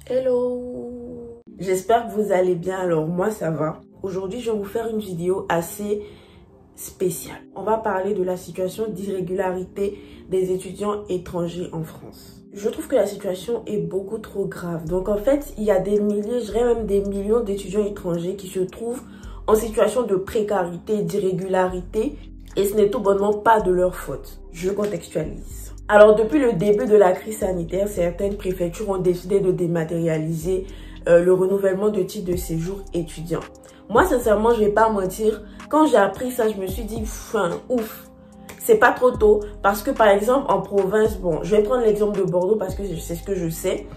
Hello! J'espère que vous allez bien. Alors moi ça va. Aujourd'hui je vais vous faire une vidéo assez spéciale. On va parler de la situation d'irrégularité des étudiants étrangers en France. Je trouve que la situation est beaucoup trop grave. Donc en fait il y a des milliers, je dirais même des millions d'étudiants étrangers qui se trouvent en situation de précarité, d'irrégularité, et ce n'est tout bonnement pas de leur faute. Je contextualise. Alors, depuis le début de la crise sanitaire, certaines préfectures ont décidé de dématérialiser le renouvellement de titres de séjour étudiants. Moi, sincèrement, je vais pas mentir, quand j'ai appris ça, je me suis dit, ouf, c'est pas trop tôt. Parce que, par exemple, en province, bon, je vais prendre l'exemple de Bordeaux parce que c'est ce que je sais.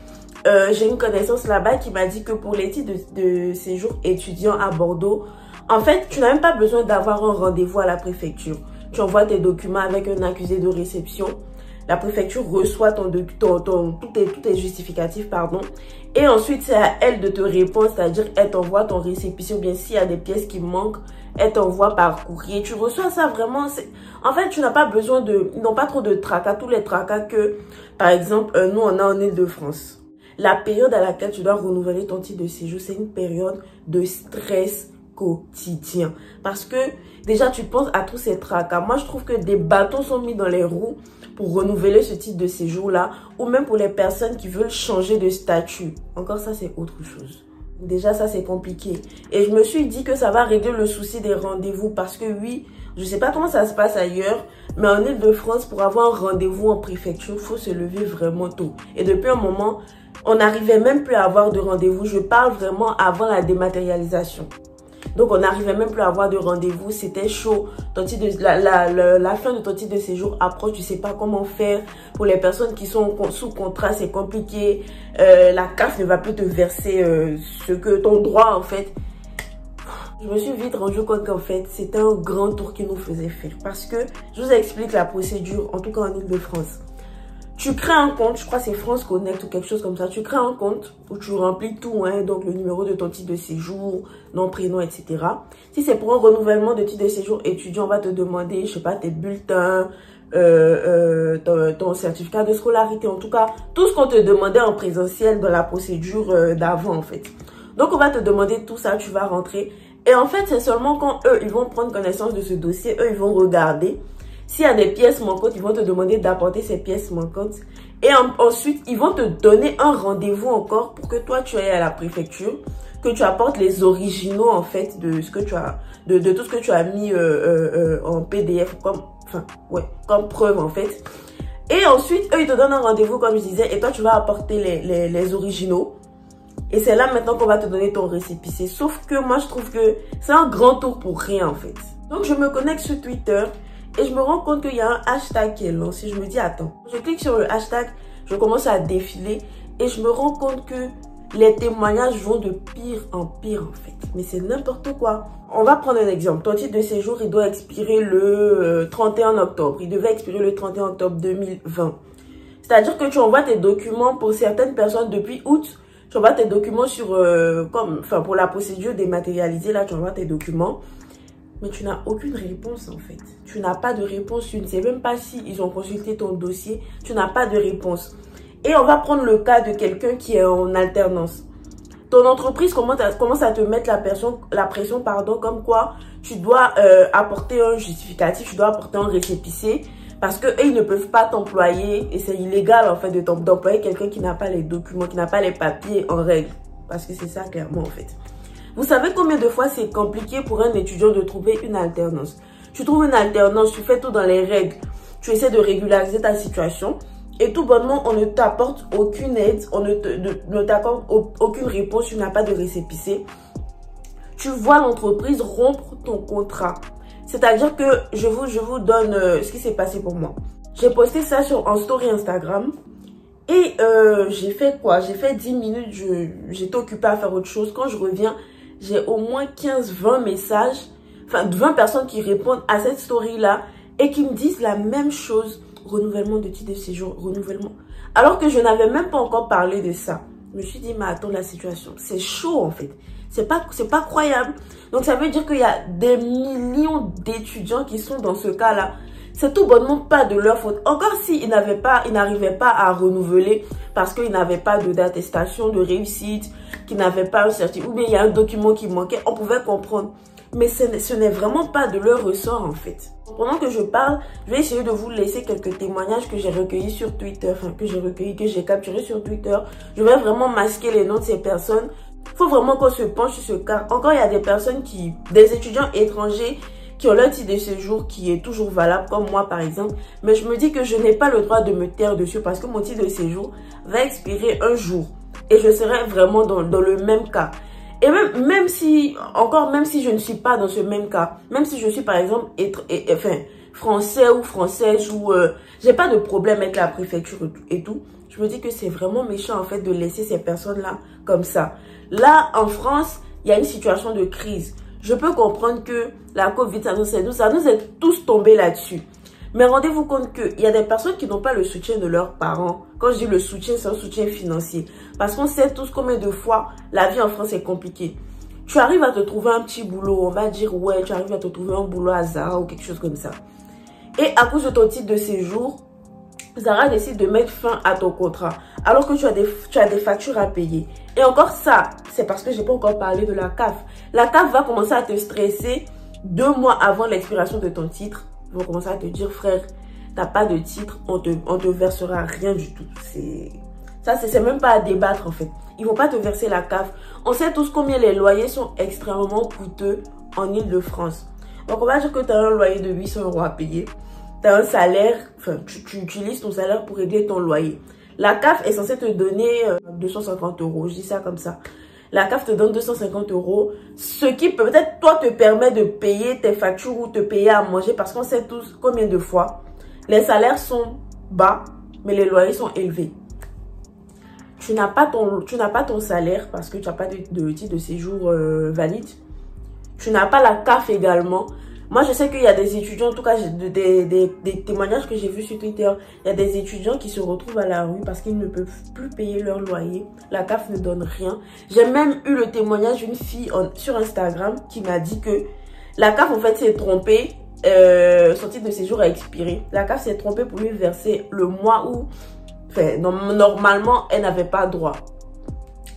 J'ai une connaissance là-bas qui m'a dit que pour les titres de séjour étudiants à Bordeaux, en fait, tu n'as même pas besoin d'avoir un rendez-vous à la préfecture. Tu envoies tes documents avec un accusé de réception. La préfecture reçoit tous tes justificatifs, pardon. Et ensuite, c'est à elle de te répondre, c'est-à-dire elle t'envoie ton récépissé, ou bien s'il y a des pièces qui manquent, elle t'envoie par courrier. Tu reçois ça vraiment. En fait, tu n'as pas besoin de... Ils n'ont pas trop de tracas, tous les tracas que, par exemple, nous, on a en Île-de-France. La période à laquelle tu dois renouveler ton titre de séjour, c'est une période de stress quotidien. Parce que, déjà, tu penses à tous ces tracas. Moi, je trouve que des bâtons sont mis dans les roues pour renouveler ce titre de séjour-là, ou même pour les personnes qui veulent changer de statut. Encore ça, c'est autre chose. Déjà, ça, c'est compliqué. Et je me suis dit que ça va régler le souci des rendez-vous parce que oui, je sais pas comment ça se passe ailleurs, mais en Île-de-France, pour avoir un rendez-vous en préfecture, il faut se lever vraiment tôt. Et depuis un moment, on n'arrivait même plus à avoir de rendez-vous. Je parle vraiment avant la dématérialisation. Donc, on n'arrivait même plus à avoir de rendez-vous. C'était chaud. Ton titre la fin de ton titre de séjour approche. Tu sais pas comment faire. Pour les personnes qui sont sous contrat, c'est compliqué. La CAF ne va plus te verser ce que ton droit, en fait. Je me suis vite rendu compte qu'en fait, c'était un grand tour qui nous faisait faire. Parce que, je vous explique la procédure, en tout cas en Île-de-France. Tu crées un compte, je crois que c'est France Connect ou quelque chose comme ça. Tu crées un compte où tu remplis tout, hein, donc le numéro de ton titre de séjour, nom, prénom, etc. Si c'est pour un renouvellement de titre de séjour étudiant, on va te demander, je sais pas, tes bulletins, ton certificat de scolarité, en tout cas, tout ce qu'on te demandait en présentiel dans la procédure d'avant, en fait. Donc, on va te demander tout ça, tu vas rentrer. Et en fait, c'est seulement quand eux, ils vont prendre connaissance de ce dossier, eux, ils vont regarder. S'il y a des pièces manquantes, ils vont te demander d'apporter ces pièces manquantes. Et ensuite, ils vont te donner un rendez-vous encore pour que toi, tu ailles à la préfecture, que tu apportes les originaux, en fait, de ce que tu as, de tout ce que tu as mis en PDF, comme preuve, en fait. Et ensuite, eux, ils te donnent un rendez-vous, comme je disais, et toi, tu vas apporter les originaux. Et c'est là maintenant qu'on va te donner ton récépissé. Sauf que moi, je trouve que c'est un grand tour pour rien, en fait. Donc, je me connecte sur Twitter. Et je me rends compte qu'il y a un hashtag qui est lancé. Je me dis, attends, je clique sur le hashtag, je commence à défiler et je me rends compte que les témoignages vont de pire en pire en fait. Mais c'est n'importe quoi. On va prendre un exemple. Ton titre de séjour, il doit expirer le 31 octobre. Il devait expirer le 31 octobre 2020. C'est-à-dire que tu envoies tes documents pour certaines personnes depuis août. Tu envoies tes documents pour la procédure dématérialisée, là, tu envoies tes documents. Mais tu n'as aucune réponse en fait. Tu n'as pas de réponse. Tu ne sais même pas si ils ont consulté ton dossier. Tu n'as pas de réponse. Et on va prendre le cas de quelqu'un qui est en alternance. Ton entreprise commence à te mettre la pression, comme quoi tu dois apporter un justificatif, tu dois apporter un récépissé. Parce que eux, ils ne peuvent pas t'employer. Et c'est illégal en fait d'employer quelqu'un qui n'a pas les documents, qui n'a pas les papiers en règle. Parce que c'est ça clairement en fait. Vous savez combien de fois c'est compliqué pour un étudiant de trouver une alternance? Tu trouves une alternance, tu fais tout dans les règles, tu essaies de régulariser ta situation et tout bonnement, on ne t'apporte aucune aide, on ne t'accorde aucune réponse, tu n'as pas de récépissé. Tu vois l'entreprise rompre ton contrat. C'est-à-dire que je vous donne ce qui s'est passé pour moi. J'ai posté ça en story Instagram. Et j'ai fait quoi? J'ai fait 10 minutes, j'étais occupée à faire autre chose. Quand je reviens, j'ai au moins 15-20 messages, enfin 20 personnes qui répondent à cette story-là et qui me disent la même chose. Renouvellement de titre de séjour, renouvellement. Alors que je n'avais même pas encore parlé de ça. Je me suis dit, mais attends, la situation, c'est chaud en fait. C'est pas croyable. Donc ça veut dire qu'il y a des millions d'étudiants qui sont dans ce cas-là. c'est tout bonnement pas de leur faute. Encore s'ils n'arrivaient pas à renouveler parce qu'ils n'avaient pas d'attestation de réussite, qu'ils n'avaient pas un certificat, ou bien il y a un document qui manquait, on pouvait comprendre. Mais ce n'est vraiment pas de leur ressort en fait. Pendant que je parle, je vais essayer de vous laisser quelques témoignages que j'ai recueillis sur Twitter, enfin que j'ai capturés sur Twitter. Je vais vraiment masquer les noms de ces personnes. Il faut vraiment qu'on se penche sur ce cas. Encore, il y a des personnes des étudiants étrangers qui ont leur titre de séjour qui est toujours valable, comme moi par exemple. Mais je me dis que je n'ai pas le droit de me taire dessus parce que mon titre de séjour va expirer un jour. Et je serai vraiment dans le même cas. Et même si je ne suis pas dans ce même cas, même si je suis par exemple français ou française ou j'ai pas de problème avec la préfecture et tout, je me dis que c'est vraiment méchant en fait de laisser ces personnes-là comme ça. Là, en France, il y a une situation de crise. Je peux comprendre que la Covid, ça nous est tous tombés là-dessus. Mais rendez-vous compte qu'il y a des personnes qui n'ont pas le soutien de leurs parents. Quand je dis le soutien, c'est un soutien financier. Parce qu'on sait tous combien de fois la vie en France est compliquée. Tu arrives à te trouver un petit boulot, on va dire, ouais, tu arrives à te trouver un boulot à Zara ou quelque chose comme ça. Et à cause de ton titre de séjour, Zara décide de mettre fin à ton contrat. Alors que tu as des factures à payer. Et encore ça, c'est parce que je n'ai pas encore parlé de la CAF. La CAF va commencer à te stresser 2 mois avant l'expiration de ton titre. Ils vont commencer à te dire, frère, t'as pas de titre, on te versera rien du tout. C'est même pas à débattre en fait. Ils vont pas te verser la CAF. On sait tous combien les loyers sont extrêmement coûteux en Île-de-France. Donc on va dire que tu as un loyer de 800 € à payer. Tu as un salaire, enfin tu utilises ton salaire pour régler ton loyer. La CAF est censée te donner 250 €. Je dis ça comme ça. La CAF te donne 250 €, ce qui peut-être toi te permet de payer tes factures ou te payer à manger parce qu'on sait tous combien de fois les salaires sont bas mais les loyers sont élevés. Tu n'as pas ton salaire parce que tu n'as pas de titre de séjour valide. Tu n'as pas la CAF également. Moi, je sais qu'il y a des étudiants, en tout cas, des témoignages que j'ai vus sur Twitter. Il y a des étudiants qui se retrouvent à la rue parce qu'ils ne peuvent plus payer leur loyer. La CAF ne donne rien. J'ai même eu le témoignage d'une fille sur Instagram qui m'a dit que la CAF, en fait, s'est trompée. Son titre de séjour a expiré. La CAF s'est trompée pour lui verser le mois où, enfin, normalement, elle n'avait pas droit.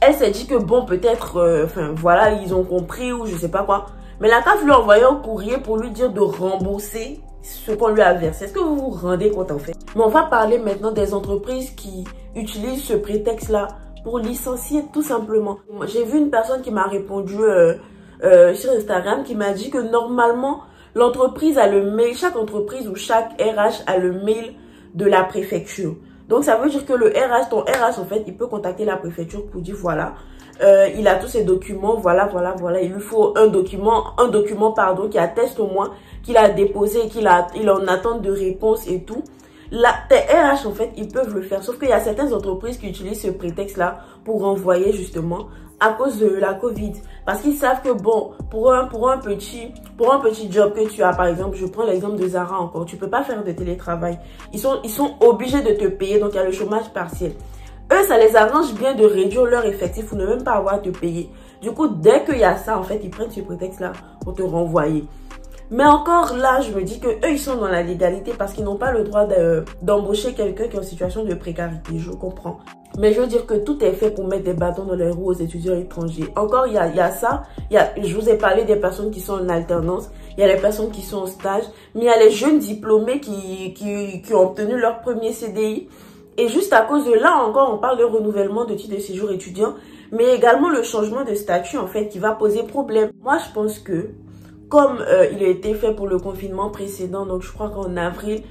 Elle s'est dit que bon, peut-être, voilà, ils ont compris ou je sais pas quoi. Mais la CAF lui a envoyé un courrier pour lui dire de rembourser ce qu'on lui a versé. Est-ce que vous vous rendez compte en fait? Mais on va parler maintenant des entreprises qui utilisent ce prétexte-là pour licencier tout simplement. J'ai vu une personne qui m'a répondu sur Instagram qui m'a dit que normalement, l'entreprise a le mail, chaque entreprise ou chaque RH a le mail de la préfecture. Donc ça veut dire que ton RH en fait, il peut contacter la préfecture pour dire voilà, il a tous ses documents, voilà, il lui faut un document pardon, qui atteste au moins qu'il a déposé, qu'il est en attente de réponse et tout. Là, tes RH, en fait, ils peuvent le faire. Sauf qu'il y a certaines entreprises qui utilisent ce prétexte-là pour renvoyer, justement, à cause de la Covid. Parce qu'ils savent que, bon, pour un petit job que tu as, par exemple, je prends l'exemple de Zara encore, tu peux pas faire de télétravail. Ils sont obligés de te payer, donc il y a le chômage partiel. Eux, ça les arrange bien de réduire leur effectif pour ne même pas avoir à te payer. Du coup, dès qu'il y a ça, en fait, ils prennent ce prétexte-là pour te renvoyer. Mais encore là, je me dis que eux, ils sont dans la légalité parce qu'ils n'ont pas le droit d'embaucher quelqu'un qui est en situation de précarité. Je comprends. Mais je veux dire que tout est fait pour mettre des bâtons dans les roues aux étudiants étrangers. Encore, il y a ça. Je vous ai parlé des personnes qui sont en alternance. Il y a les personnes qui sont en stage. Mais il y a les jeunes diplômés qui ont obtenu leur premier CDI. Et juste à cause de là encore, on parle de renouvellement de titre de séjour étudiant, mais également le changement de statut en fait qui va poser problème. Moi, je pense que comme il a été fait pour le confinement précédent, donc je crois qu'en avril,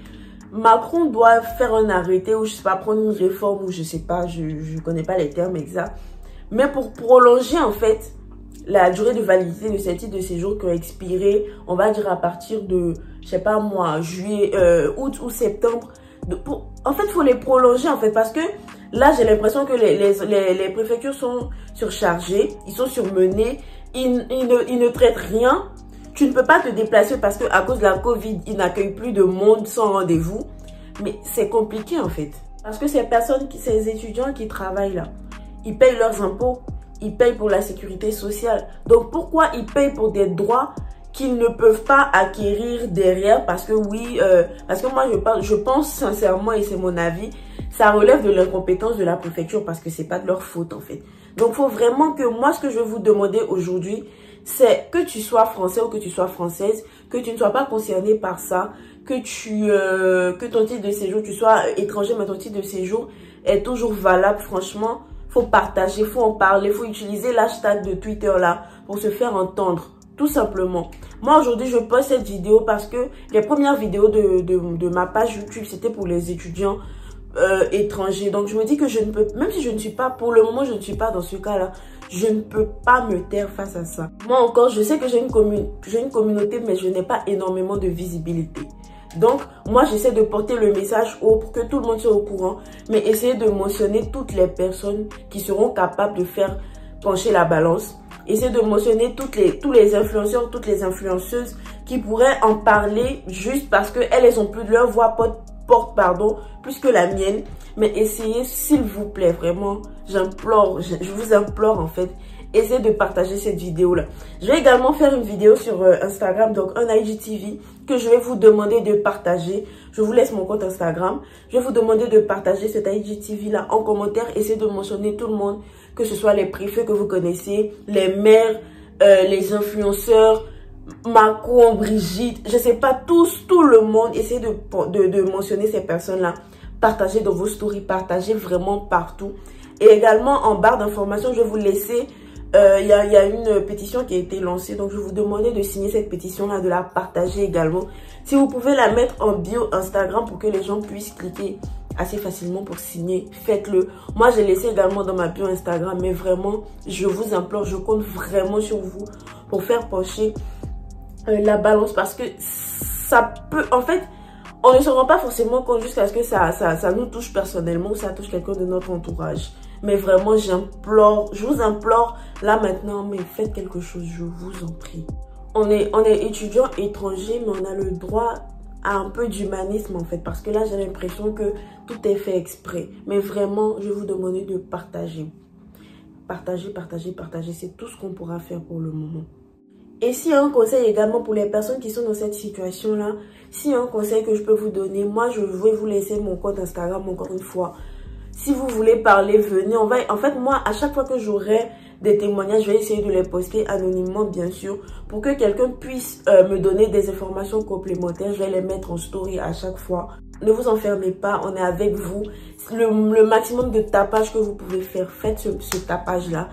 Macron doit faire un arrêté ou je sais pas, prendre une réforme ou je sais pas, je connais pas les termes exacts, mais pour prolonger en fait la durée de validité de ces titres de séjour qui ont expiré, on va dire à partir de, je sais pas moi, juillet, août ou septembre. En fait, il faut les prolonger en fait parce que là, j'ai l'impression que les préfectures sont surchargées, ils sont surmenés, ils ne traitent rien. Tu ne peux pas te déplacer parce que à cause de la Covid, ils n'accueillent plus de monde sans rendez-vous. Mais c'est compliqué en fait. Parce que ces étudiants qui travaillent là, ils payent leurs impôts, ils payent pour la sécurité sociale. Donc pourquoi ils payent pour des droits qu'ils ne peuvent pas acquérir derrière parce que oui, parce que moi je pense sincèrement, et c'est mon avis, ça relève de l'incompétence de la préfecture parce que c'est pas de leur faute en fait. Donc faut vraiment que moi, ce que je vais vous demander aujourd'hui, c'est que tu sois français ou que tu sois française, que tu ne sois pas concerné par ça, que ton titre de séjour, tu sois étranger mais ton titre de séjour est toujours valable. Franchement, faut partager, faut en parler, faut utiliser l'hashtag de Twitter là pour se faire entendre. Tout simplement. Moi, aujourd'hui, je poste cette vidéo parce que les premières vidéos de ma page YouTube, c'était pour les étudiants étrangers. Donc, je me dis que je ne peux, même si je ne suis pas, pour le moment, je ne suis pas dans ce cas-là, je ne peux pas me taire face à ça. Moi encore, je sais que j'ai une communauté, mais je n'ai pas énormément de visibilité. Donc, moi, j'essaie de porter le message haut pour que tout le monde soit au courant, mais essayer de mentionner toutes les personnes qui seront capables de faire pencher la balance. Essayer de mentionner tous les influenceurs, toutes les influenceuses qui pourraient en parler juste parce que elles ont plus de leur voix porte plus que la mienne. Mais essayez, s'il vous plaît, vraiment, j'implore, je vous implore en fait, essayez de partager cette vidéo là. Je vais également faire une vidéo sur Instagram, donc un IGTV que je vais vous demander de partager. Je vous laisse mon compte Instagram. Je vais vous demander de partager cet IGTV là en commentaire. Essayez de mentionner tout le monde, que ce soit les préfets que vous connaissez, les maires, les influenceurs, Macron, Brigitte, je sais pas, tout le monde. Essayez de mentionner ces personnes-là. Partagez dans vos stories, partagez vraiment partout. Et également, en barre d'informations, je vais vous laisser, il y a une pétition qui a été lancée. Donc, je vais vous demander de signer cette pétition-là, de la partager également. Si vous pouvez la mettre en bio Instagram pour que les gens puissent cliquer assez facilement pour signer, faites-le. Moi, j'ai laissé également dans ma bio Instagram, mais vraiment, je vous implore, je compte vraiment sur vous pour faire pencher la balance parce que ça peut, en fait, on ne se rend pas forcément compte jusqu'à ce que ça nous touche personnellement ou ça touche quelqu'un de notre entourage. Mais vraiment, je vous implore, là maintenant, mais faites quelque chose, je vous en prie. On est étudiant étranger, mais on a le droit à un peu d'humanisme en fait. Parce que là, j'ai l'impression que tout est fait exprès. Mais vraiment, je vais vous demander de partager. Partager. C'est tout ce qu'on pourra faire pour le moment. Et s'il y a un conseil également pour les personnes qui sont dans cette situation-là, s'il y a un conseil que je peux vous donner, moi, je vais vous laisser mon compte Instagram encore une fois. Si vous voulez parler, venez. En fait, moi, à chaque fois que j'aurai des témoignages, je vais essayer de les poster anonymement, bien sûr, pour que quelqu'un puisse me donner des informations complémentaires. Je vais les mettre en story à chaque fois. Ne vous enfermez pas, on est avec vous. Le maximum de tapage que vous pouvez faire, faites ce tapage-là.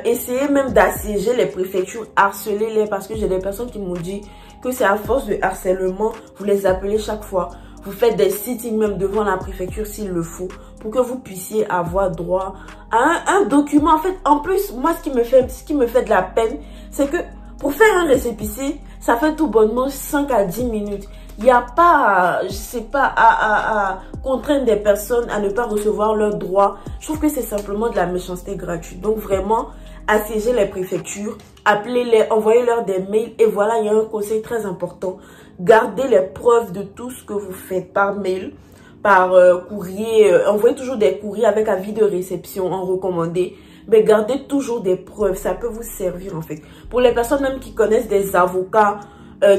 Essayez même d'assiéger les préfectures, harcelez-les parce que j'ai des personnes qui m'ont dit que c'est à force de harcèlement, vous les appelez chaque fois, vous faites des sittings même devant la préfecture s'il le faut pour que vous puissiez avoir droit à un document. En fait, en plus, moi ce qui me fait de la peine, c'est que pour faire un récépissé, ça fait tout bonnement 5 à 10 minutes. Il n'y a pas, je sais pas, à contraindre des personnes à ne pas recevoir leurs droits. Je trouve que c'est simplement de la méchanceté gratuite. Donc vraiment, assiégez les préfectures, appelez-les, envoyez-leur des mails. Et voilà, il y a un conseil très important. Gardez les preuves de tout ce que vous faites par mail, par courrier. Envoyez toujours des courriers avec avis de réception en recommandé. Mais gardez toujours des preuves. Ça peut vous servir en fait. Pour les personnes même qui connaissent des avocats,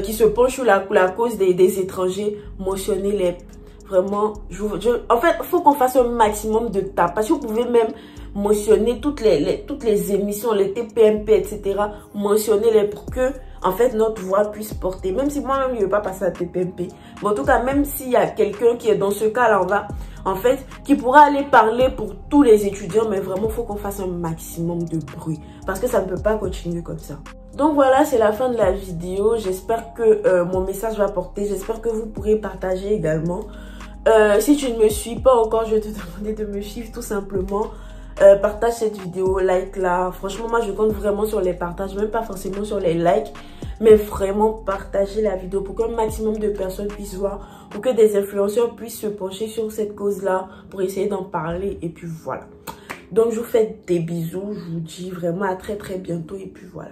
qui se penchent sur la cause des étrangers, mentionnez-les. Vraiment, en fait, il faut qu'on fasse un maximum de tapage. Si vous pouvez même mentionner toutes les émissions, les TPMP, etc. Mentionnez-les pour que, en fait, notre voix puisse porter. Même si moi-même, je ne vais pas passer à TPMP. Mais en tout cas, même s'il y a quelqu'un qui est dans ce cas-là, en fait, qui pourra aller parler pour tous les étudiants. Mais vraiment, il faut qu'on fasse un maximum de bruit. Parce que ça ne peut pas continuer comme ça. Donc voilà, c'est la fin de la vidéo. J'espère que mon message va porter. J'espère que vous pourrez partager également. Si tu ne me suis pas encore, je vais te demander de me suivre tout simplement. Partage cette vidéo, like là. Franchement, moi je compte vraiment sur les partages, même pas forcément sur les likes, mais vraiment partager la vidéo pour qu'un maximum de personnes puissent voir, pour que des influenceurs puissent se pencher sur cette cause-là, pour essayer d'en parler. Et puis voilà. Donc je vous fais des bisous, je vous dis vraiment à très bientôt et puis voilà.